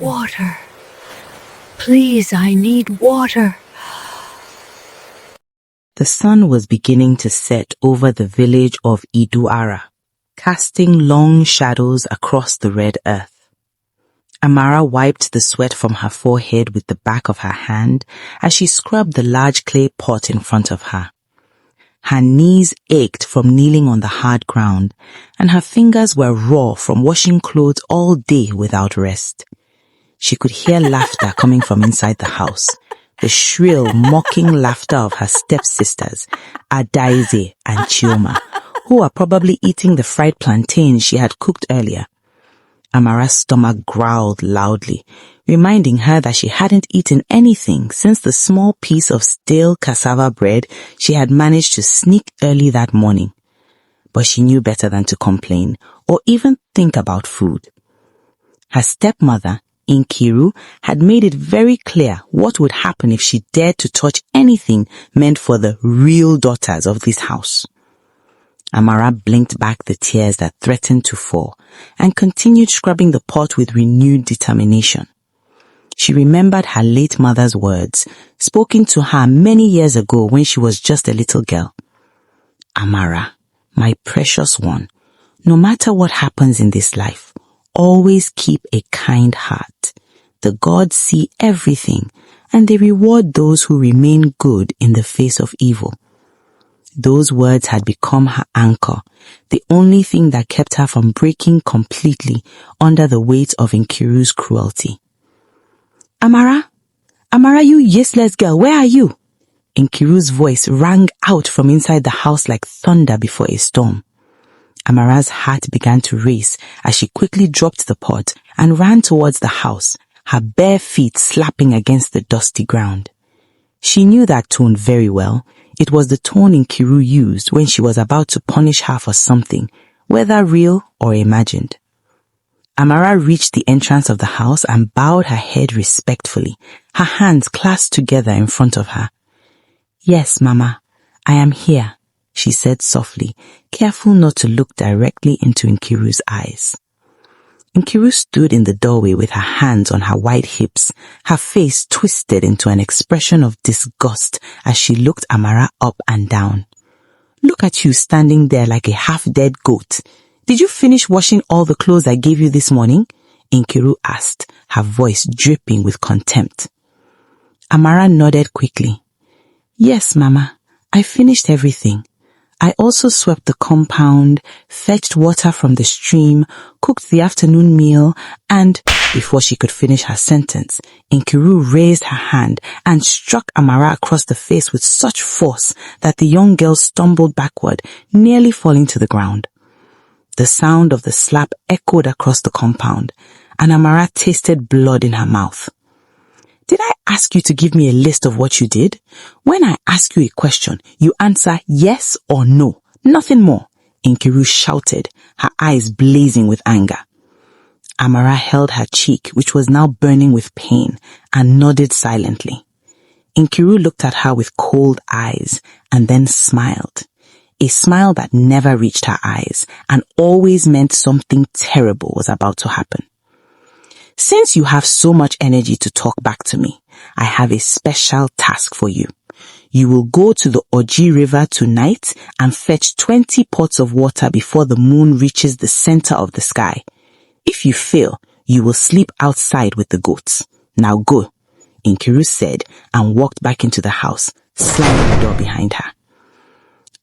Water. Please, I need water. The sun was beginning to set over the village of Iduhara, casting long shadows across the red earth. Amara wiped the sweat from her forehead with the back of her hand as she scrubbed the large clay pot in front of her. Her knees ached from kneeling on the hard ground, and her fingers were raw from washing clothes all day without rest. She could hear laughter coming from inside the house, the shrill, mocking laughter of her stepsisters, Adaize and Chioma, who were probably eating the fried plantains she had cooked earlier. Amara's stomach growled loudly, reminding her that she hadn't eaten anything since the small piece of stale cassava bread she had managed to sneak early that morning. But she knew better than to complain or even think about food. Her stepmother, Nkiru, had made it very clear what would happen if she dared to touch anything meant for the real daughters of this house. Amara blinked back the tears that threatened to fall and continued scrubbing the pot with renewed determination. She remembered her late mother's words, spoken to her many years ago when she was just a little girl. Amara, my precious one, no matter what happens in this life, always keep a kind heart. The gods see everything, and they reward those who remain good in the face of evil. Those words had become her anchor, the only thing that kept her from breaking completely under the weight of Nkiru's cruelty. Amara, you useless girl, where are you? Nkiru's voice rang out from inside the house like thunder before a storm. Amara's heart began to race as she quickly dropped the pot and ran towards the house, her bare feet slapping against the dusty ground. She knew that tone very well. It was the tone Nkiru used when she was about to punish her for something, whether real or imagined. Amara reached the entrance of the house and bowed her head respectfully, her hands clasped together in front of her. Yes, Mama, I am here, she said softly, careful not to look directly into Nkiru's eyes. Nkiru stood in the doorway with her hands on her white hips, her face twisted into an expression of disgust as she looked Amara up and down. Look at you standing there like a half-dead goat. Did you finish washing all the clothes I gave you this morning? Nkiru asked, her voice dripping with contempt. Amara nodded quickly. Yes, Mama, I finished everything. I also swept the compound, fetched water from the stream, cooked the afternoon meal, and, before she could finish her sentence, Nkiru raised her hand and struck Amara across the face with such force that the young girl stumbled backward, nearly falling to the ground. The sound of the slap echoed across the compound, and Amara tasted blood in her mouth. Did I ask you to give me a list of what you did? When I ask you a question, you answer yes or no, nothing more, Nkiru shouted, her eyes blazing with anger. Amara held her cheek, which was now burning with pain, and nodded silently. Nkiru looked at her with cold eyes and then smiled. A smile that never reached her eyes and always meant something terrible was about to happen. Since you have so much energy to talk back to me, I have a special task for you. You will go to the Oji River tonight and fetch 20 pots of water before the moon reaches the center of the sky. If you fail, you will sleep outside with the goats. Now go, Nkiru said and walked back into the house, slamming the door behind her.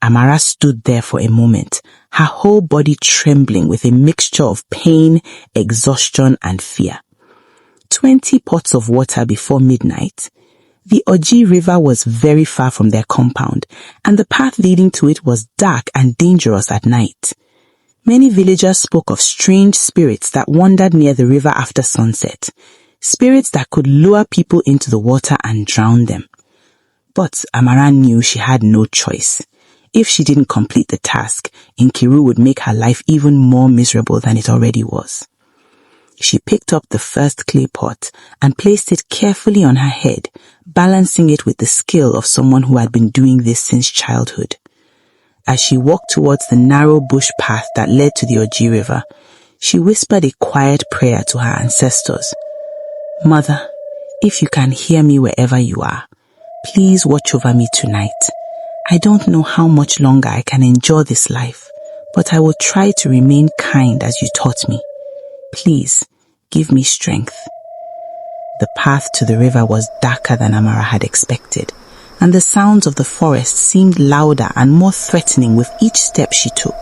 Amara stood there for a moment, her whole body trembling with a mixture of pain, exhaustion, and fear. 20 pots of water before midnight. The Oji River was very far from their compound, and the path leading to it was dark and dangerous at night. Many villagers spoke of strange spirits that wandered near the river after sunset, spirits that could lure people into the water and drown them. But Amara knew she had no choice. If she didn't complete the task, Nkiru would make her life even more miserable than it already was. She picked up the first clay pot and placed it carefully on her head, balancing it with the skill of someone who had been doing this since childhood. As she walked towards the narrow bush path that led to the Oji River, she whispered a quiet prayer to her ancestors. Mother, if you can hear me wherever you are, please watch over me tonight. I don't know how much longer I can endure this life, but I will try to remain kind as you taught me. Please, give me strength. The path to the river was darker than Amara had expected, and the sounds of the forest seemed louder and more threatening with each step she took.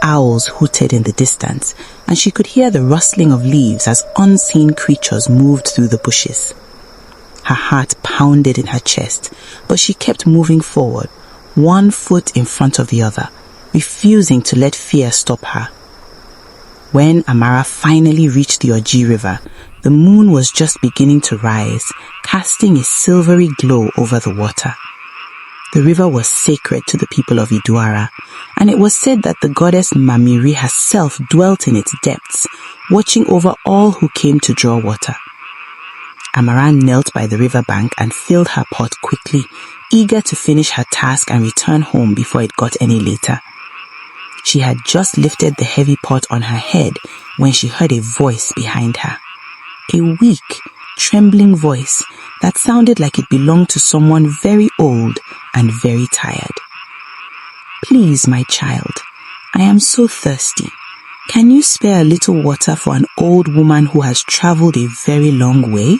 Owls hooted in the distance, and she could hear the rustling of leaves as unseen creatures moved through the bushes. Her heart pounded in her chest, but she kept moving forward, one foot in front of the other, refusing to let fear stop her. When Amara finally reached the Oji River, the moon was just beginning to rise, casting a silvery glow over the water. The river was sacred to the people of Iduhara, and it was said that the goddess Mmamiri herself dwelt in its depths, watching over all who came to draw water. Amara knelt by the riverbank and filled her pot quickly, eager to finish her task and return home before it got any later. She had just lifted the heavy pot on her head when she heard a voice behind her. A weak, trembling voice that sounded like it belonged to someone very old and very tired. "Please, my child, I am so thirsty. Can you spare a little water for an old woman who has traveled a very long way?"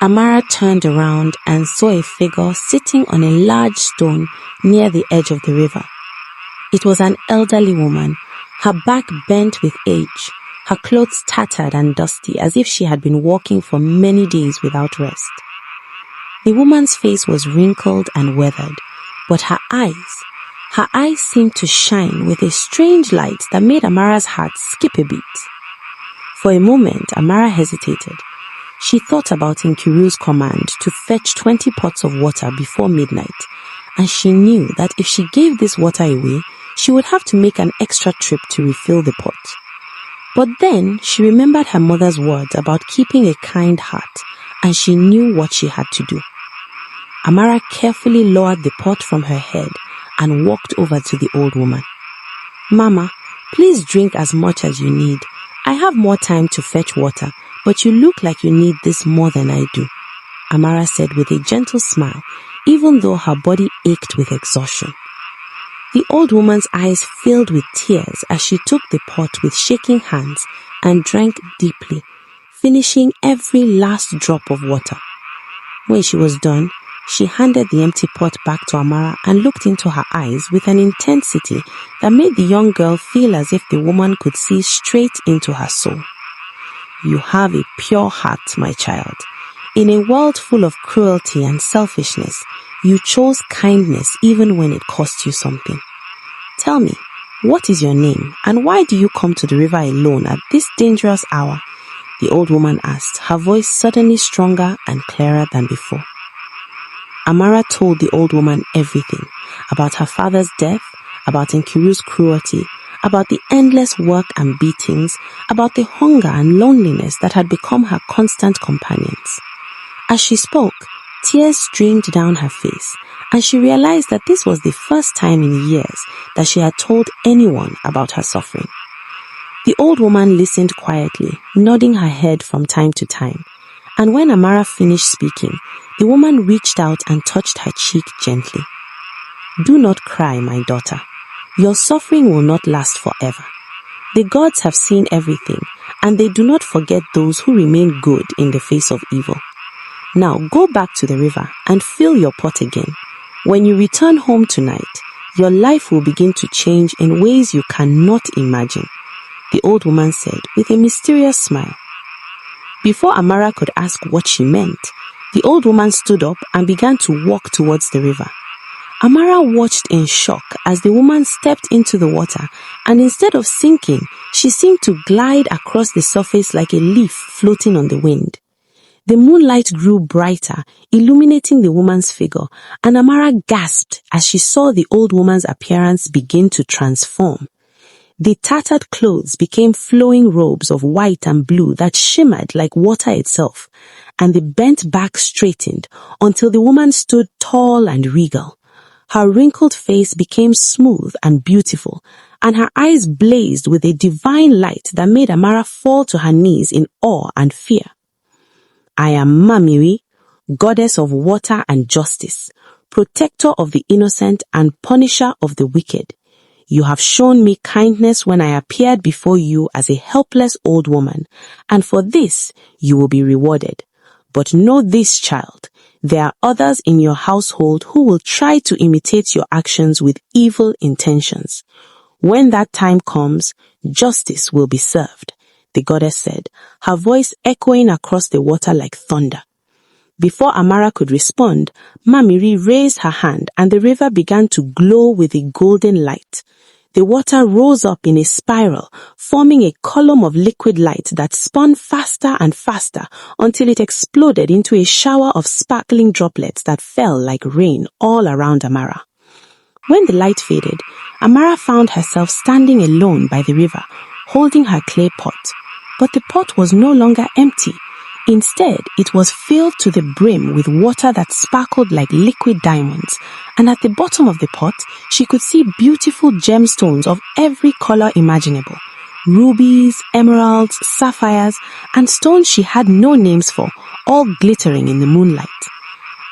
Amara turned around and saw a figure sitting on a large stone near the edge of the river. It was an elderly woman, her back bent with age, her clothes tattered and dusty as if she had been walking for many days without rest. The woman's face was wrinkled and weathered, but her eyes seemed to shine with a strange light that made Amara's heart skip a beat. For a moment, Amara hesitated. She thought about Nkiru's command to fetch 20 pots of water before midnight, and she knew that if she gave this water away, she would have to make an extra trip to refill the pot. But then she remembered her mother's words about keeping a kind heart, and she knew what she had to do. Amara carefully lowered the pot from her head and walked over to the old woman. "Mama, please drink as much as you need. I have more time to fetch water, but you look like you need this more than I do," Amara said with a gentle smile, even though her body ached with exhaustion. The old woman's eyes filled with tears as she took the pot with shaking hands and drank deeply, finishing every last drop of water. When she was done, she handed the empty pot back to Amara and looked into her eyes with an intensity that made the young girl feel as if the woman could see straight into her soul. "You have a pure heart, my child. In a world full of cruelty and selfishness, you chose kindness even when it cost you something. Tell me, what is your name and why do you come to the river alone at this dangerous hour?" the old woman asked, her voice suddenly stronger and clearer than before. Amara told the old woman everything about her father's death, about Nkiru's cruelty, about the endless work and beatings, about the hunger and loneliness that had become her constant companions. As she spoke, tears streamed down her face, and she realized that this was the first time in years that she had told anyone about her suffering. The old woman listened quietly, nodding her head from time to time, and when Amara finished speaking, the woman reached out and touched her cheek gently. "Do not cry, my daughter. Your suffering will not last forever. The gods have seen everything, and they do not forget those who remain good in the face of evil. Now go back to the river and fill your pot again. When you return home tonight, your life will begin to change in ways you cannot imagine," the old woman said with a mysterious smile. Before Amara could ask what she meant, the old woman stood up and began to walk towards the river. Amara watched in shock as the woman stepped into the water, and instead of sinking, she seemed to glide across the surface like a leaf floating on the wind. The moonlight grew brighter, illuminating the woman's figure, and Amara gasped as she saw the old woman's appearance begin to transform. The tattered clothes became flowing robes of white and blue that shimmered like water itself, and the bent back straightened until the woman stood tall and regal. Her wrinkled face became smooth and beautiful, and her eyes blazed with a divine light that made Amara fall to her knees in awe and fear. I am Mmamiri, goddess of water and justice, protector of the innocent and punisher of the wicked. You have shown me kindness when I appeared before you as a helpless old woman, and for this you will be rewarded. But know this, child, there are others in your household who will try to imitate your actions with evil intentions. When that time comes, justice will be served, the goddess said, her voice echoing across the water like thunder. Before Amara could respond, Mmamiri raised her hand and the river began to glow with a golden light. The water rose up in a spiral, forming a column of liquid light that spun faster and faster until it exploded into a shower of sparkling droplets that fell like rain all around Amara. When the light faded, Amara found herself standing alone by the river, holding her clay pot. But the pot was no longer empty. Instead, it was filled to the brim with water that sparkled like liquid diamonds, and at the bottom of the pot, she could see beautiful gemstones of every color imaginable. Rubies, emeralds, sapphires, and stones she had no names for, all glittering in the moonlight.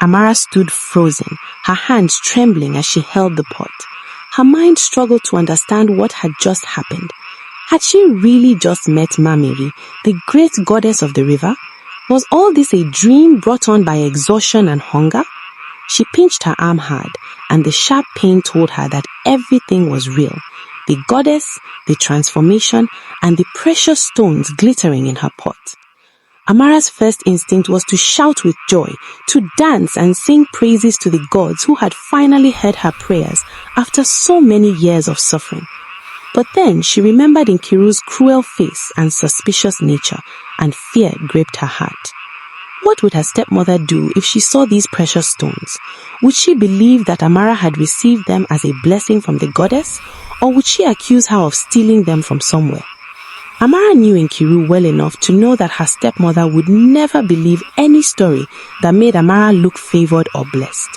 Amara stood frozen, her hands trembling as she held the pot. Her mind struggled to understand what had just happened. Had she really just met Mmamiri, the great goddess of the river? Was all this a dream brought on by exhaustion and hunger? She pinched her arm hard, and the sharp pain told her that everything was real. The goddess, the transformation, and the precious stones glittering in her pot. Amara's first instinct was to shout with joy, to dance and sing praises to the gods who had finally heard her prayers after so many years of suffering. But then she remembered Nkiru's cruel face and suspicious nature, and fear gripped her heart. What would her stepmother do if she saw these precious stones? Would she believe that Amara had received them as a blessing from the goddess, or would she accuse her of stealing them from somewhere? Amara knew Nkiru well enough to know that her stepmother would never believe any story that made Amara look favored or blessed.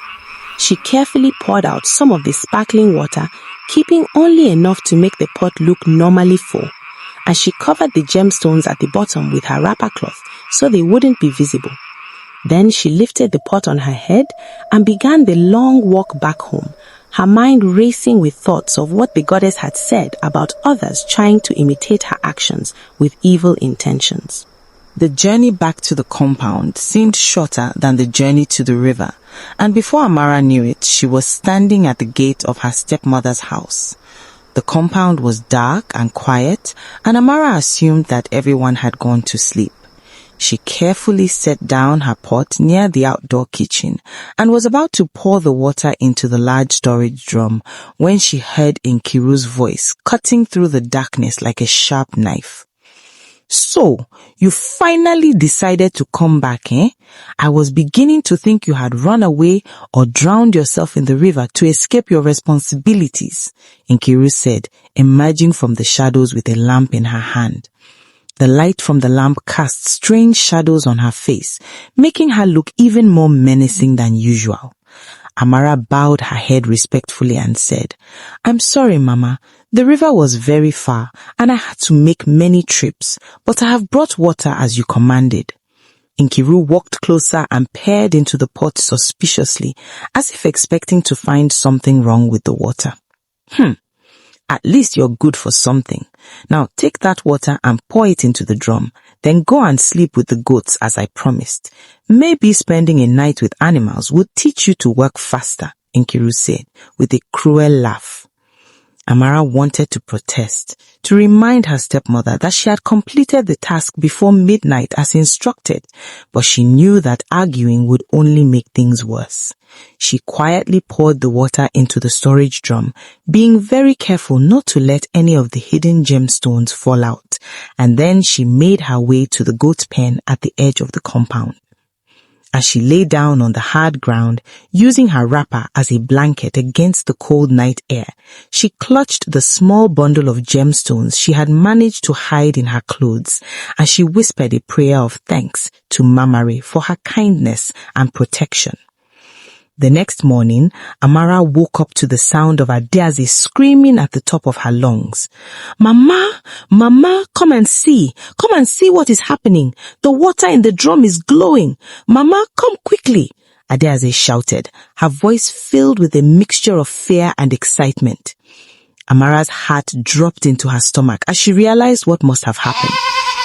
She carefully poured out some of the sparkling water, keeping only enough to make the pot look normally full, and she covered the gemstones at the bottom with her wrapper cloth so they wouldn't be visible. Then she lifted the pot on her head and began the long walk back home, her mind racing with thoughts of what the goddess had said about others trying to imitate her actions with evil intentions. The journey back to the compound seemed shorter than the journey to the river, and before Amara knew it, she was standing at the gate of her stepmother's house. The compound was dark and quiet, and Amara assumed that everyone had gone to sleep. She carefully set down her pot near the outdoor kitchen and was about to pour the water into the large storage drum when she heard Nkiru's voice cutting through the darkness like a sharp knife. "So, you finally decided to come back, eh? I was beginning to think you had run away or drowned yourself in the river to escape your responsibilities," Nkiru said, emerging from the shadows with a lamp in her hand. The light from the lamp cast strange shadows on her face, making her look even more menacing than usual. Amara bowed her head respectfully and said, "I'm sorry, Mama. The river was very far and I had to make many trips, but I have brought water as you commanded." Nkiru walked closer and peered into the pot suspiciously, as if expecting to find something wrong with the water. At least you're good for something. Now take that water and pour it into the drum. Then go and sleep with the goats as I promised. Maybe spending a night with animals would teach you to work faster," Nkiru said, with a cruel laugh. Amara wanted to protest, to remind her stepmother that she had completed the task before midnight as instructed, but she knew that arguing would only make things worse. She quietly poured the water into the storage drum, being very careful not to let any of the hidden gemstones fall out, and then she made her way to the goat pen at the edge of the compound. As she lay down on the hard ground, using her wrapper as a blanket against the cold night air, she clutched the small bundle of gemstones she had managed to hide in her clothes, and she whispered a prayer of thanks to Mmamiri for her kindness and protection. The next morning, Amara woke up to the sound of Adaeze screaming at the top of her lungs. Mama, Mama, come and see what is happening. The water in the drum is glowing. Mama, come quickly, Adaeze shouted, her voice filled with a mixture of fear and excitement. Amara's heart dropped into her stomach as she realized what must have happened.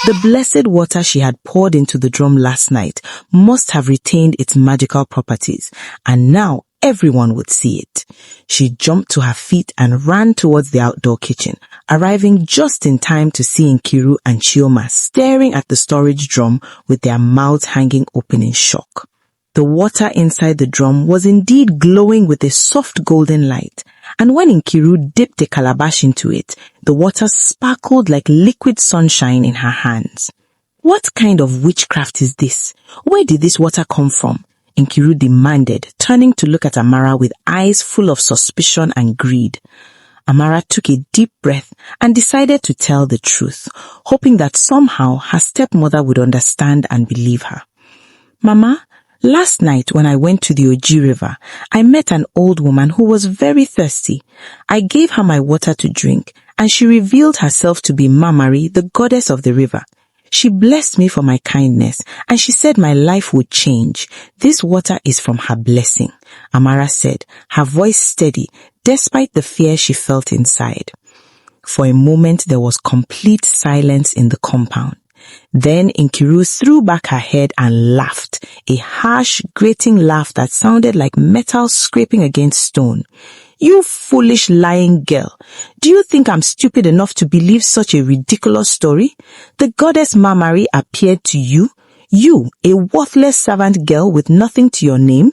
The blessed water she had poured into the drum last night must have retained its magical properties, and now everyone would see it. She jumped to her feet and ran towards the outdoor kitchen, arriving just in time to see Nkiru and Chioma staring at the storage drum with their mouths hanging open in shock. The water inside the drum was indeed glowing with a soft golden light, and when Nkiru dipped a calabash into it, the water sparkled like liquid sunshine in her hands. What kind of witchcraft is this? Where did this water come from? Nkiru demanded, turning to look at Amara with eyes full of suspicion and greed. Amara took a deep breath and decided to tell the truth, hoping that somehow her stepmother would understand and believe her. Mama, last night when I went to the Oji River, I met an old woman who was very thirsty. I gave her my water to drink, and she revealed herself to be Mmamiri, the goddess of the river. She blessed me for my kindness, and she said my life would change. This water is from her blessing, Amara said, her voice steady, despite the fear she felt inside. For a moment there was complete silence in the compound. Then Nkiru threw back her head and laughed, a harsh, grating laugh that sounded like metal scraping against stone. You foolish lying girl, do you think I'm stupid enough to believe such a ridiculous story? The goddess Mmamiri appeared to you? You, a worthless servant girl with nothing to your name?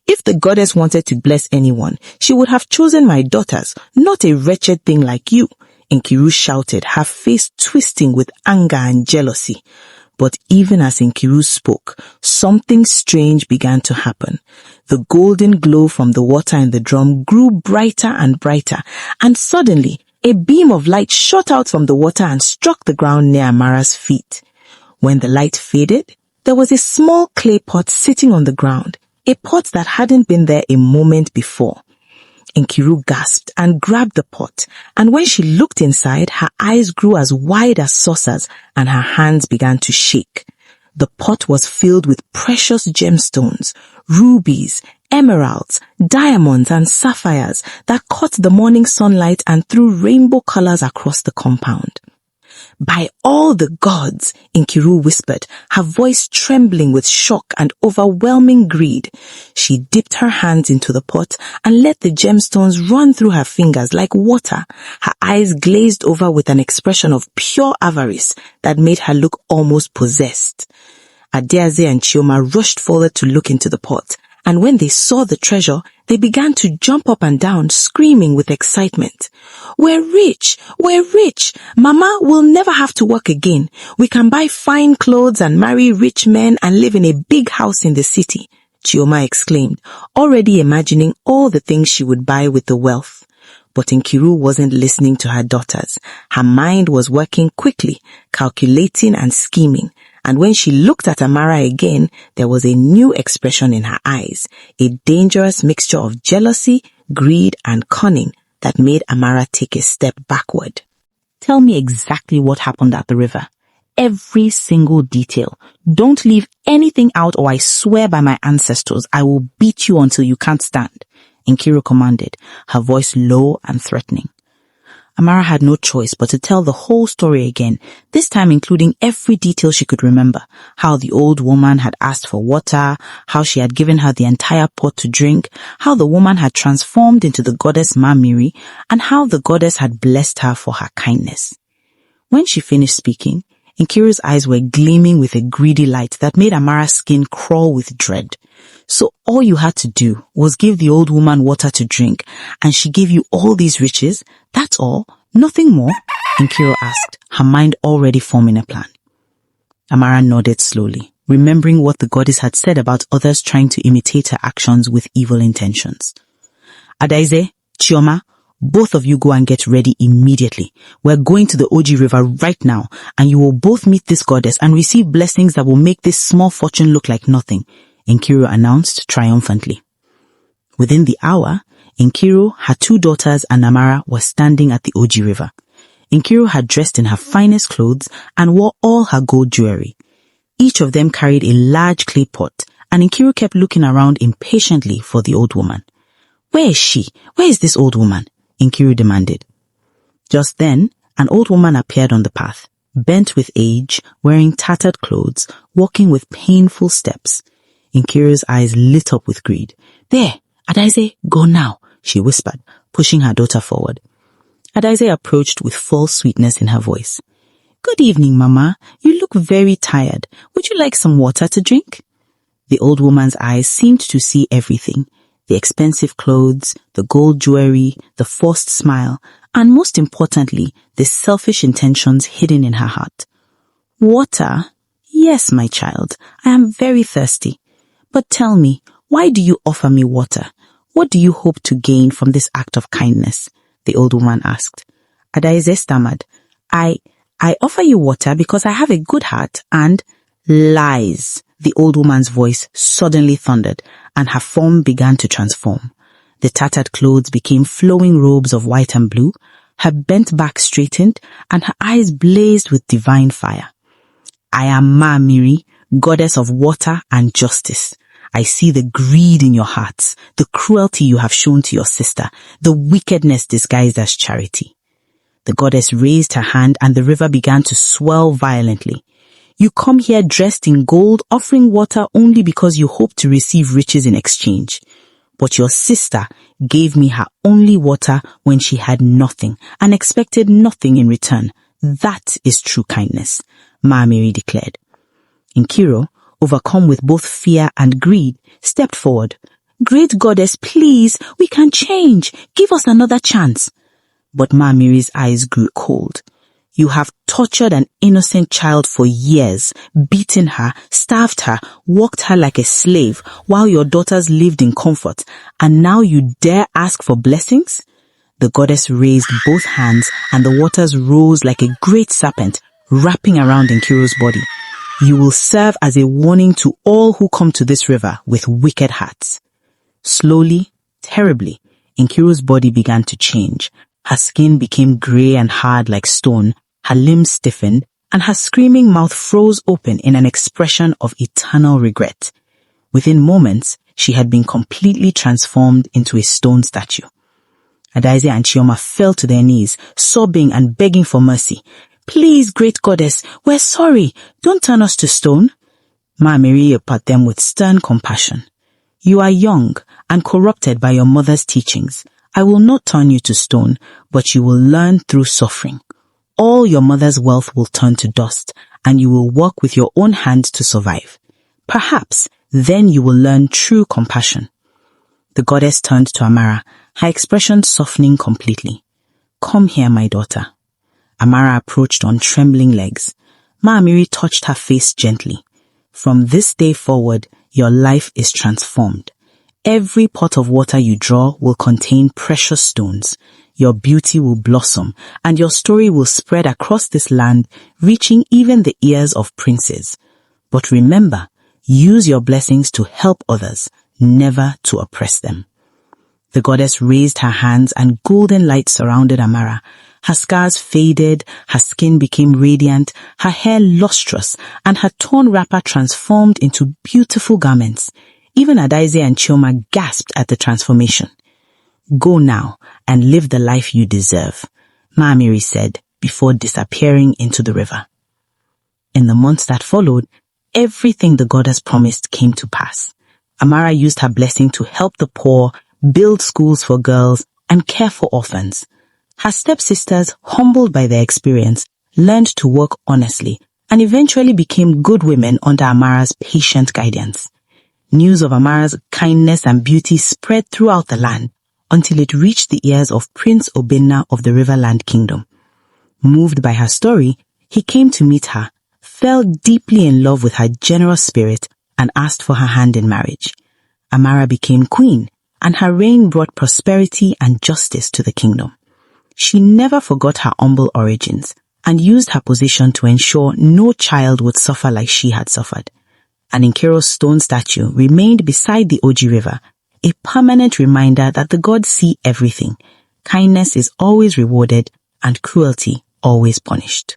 If the goddess wanted to bless anyone, she would have chosen my daughters, not a wretched thing like you. Nkiru shouted, her face twisting with anger and jealousy. But even as Nkiru spoke, something strange began to happen. The golden glow from the water in the drum grew brighter and brighter, and suddenly a beam of light shot out from the water and struck the ground near Amara's feet. When the light faded, there was a small clay pot sitting on the ground, a pot that hadn't been there a moment before. Nkiru gasped and grabbed the pot, and when she looked inside, her eyes grew as wide as saucers and her hands began to shake. The pot was filled with precious gemstones, rubies, emeralds, diamonds and sapphires that caught the morning sunlight and threw rainbow colors across the compound. By all the gods, Nkiru whispered, her voice trembling with shock and overwhelming greed. She dipped her hands into the pot and let the gemstones run through her fingers like water, her eyes glazed over with an expression of pure avarice that made her look almost possessed. Adaeze and Chioma rushed forward to look into the pot, and when they saw the treasure, they began to jump up and down, screaming with excitement. We're rich! We're rich! Mama will never have to work again. We can buy fine clothes and marry rich men and live in a big house in the city, Chioma exclaimed, already imagining all the things she would buy with the wealth. But Nkiru wasn't listening to her daughters. Her mind was working quickly, calculating and scheming. And when she looked at Amara again, there was a new expression in her eyes, a dangerous mixture of jealousy, greed, and cunning that made Amara take a step backward. Tell me exactly what happened at the river. Every single detail. Don't leave anything out or I swear by my ancestors, I will beat you until you can't stand, Nkiru commanded, her voice low and threatening. Amara had no choice but to tell the whole story again, this time including every detail she could remember. How the old woman had asked for water, how she had given her the entire pot to drink, how the woman had transformed into the goddess Mmamiri, and how the goddess had blessed her for her kindness. When she finished speaking, Nkiru's eyes were gleaming with a greedy light that made Amara's skin crawl with dread. So all you had to do was give the old woman water to drink, and she gave you all these riches? That's all? Nothing more? Nkiru asked, her mind already forming a plan. Amara nodded slowly, remembering what the goddess had said about others trying to imitate her actions with evil intentions. Adaeze, Chioma, both of you go and get ready immediately. We're going to the Oji River right now, and you will both meet this goddess and receive blessings that will make this small fortune look like nothing, Nkiru announced triumphantly. Within the hour, Nkiru, her 2 daughters, and Amara were standing at the Oji River. Nkiru had dressed in her finest clothes and wore all her gold jewelry. Each of them carried a large clay pot, and Nkiru kept looking around impatiently for the old woman. "Where is she? Where is this old woman?" Nkiru demanded. Just then, an old woman appeared on the path, bent with age, wearing tattered clothes, walking with painful steps. Nkiru's eyes lit up with greed. "There, Adaise, go now," she whispered, pushing her daughter forward. Adaise approached with false sweetness in her voice. "Good evening, Mama. You look very tired. Would you like some water to drink?" The old woman's eyes seemed to see everything. The expensive clothes, the gold jewelry, the forced smile, and most importantly, the selfish intentions hidden in her heart. "Water? Yes, my child. I am very thirsty. But tell me, why do you offer me water? What do you hope to gain from this act of kindness?" the old woman asked. Adaise stammered, I offer you water because I have a good heart and..." "Lies," the old woman's voice suddenly thundered, and her form began to transform. The tattered clothes became flowing robes of white and blue, her bent back straightened, and her eyes blazed with divine fire. "I am Mmamiri, goddess of water and justice. I see the greed in your hearts, the cruelty you have shown to your sister, the wickedness disguised as charity." The goddess raised her hand and the river began to swell violently. "You come here dressed in gold, offering water only because you hope to receive riches in exchange. But your sister gave me her only water when she had nothing and expected nothing in return. That is true kindness," Mmamiri declared. Nkiru, overcome with both fear and greed, stepped forward. "Great goddess, please, we can change. Give us another chance." But Mmamiri's eyes grew cold. "You have tortured an innocent child for years, beaten her, starved her, worked her like a slave, while your daughters lived in comfort, and now you dare ask for blessings?" The goddess raised both hands, and the waters rose like a great serpent, wrapping around Nkiru's body. "You will serve as a warning to all who come to this river with wicked hearts." Slowly, terribly, Nkiru's body began to change. Her skin became grey and hard like stone, her limbs stiffened, and her screaming mouth froze open in an expression of eternal regret. Within moments, she had been completely transformed into a stone statue. Adaise and Chioma fell to their knees, sobbing and begging for mercy. "Please, great goddess, we're sorry. Don't turn us to stone." Mmamiri looked at them with stern compassion. "You are young and corrupted by your mother's teachings. I will not turn you to stone, but you will learn through suffering. All your mother's wealth will turn to dust, and you will work with your own hands to survive. Perhaps then you will learn true compassion." The goddess turned to Amara, her expression softening completely. "Come here, my daughter." Amara approached on trembling legs. Mmamiri touched her face gently. "From this day forward, your life is transformed. Every pot of water you draw will contain precious stones. Your beauty will blossom, and your story will spread across this land, reaching even the ears of princes. But remember, use your blessings to help others, never to oppress them." The goddess raised her hands and golden light surrounded Amara. Her scars faded, her skin became radiant, her hair lustrous, and her torn wrapper transformed into beautiful garments. Even Adaise and Chioma gasped at the transformation. "Go now and live the life you deserve," Mmamiri said before disappearing into the river. In the months that followed, everything the goddess promised came to pass. Amara used her blessing to help the poor, build schools for girls, and care for orphans. Her stepsisters, humbled by their experience, learned to work honestly and eventually became good women under Amara's patient guidance. News of Amara's kindness and beauty spread throughout the land until it reached the ears of Prince Obenna of the Riverland Kingdom. Moved by her story, he came to meet her, fell deeply in love with her generous spirit, and asked for her hand in marriage. Amara became queen, and her reign brought prosperity and justice to the kingdom. She never forgot her humble origins and used her position to ensure no child would suffer like she had suffered. An Nkiru's stone statue remained beside the Oji River, a permanent reminder that the gods see everything. Kindness is always rewarded and cruelty always punished.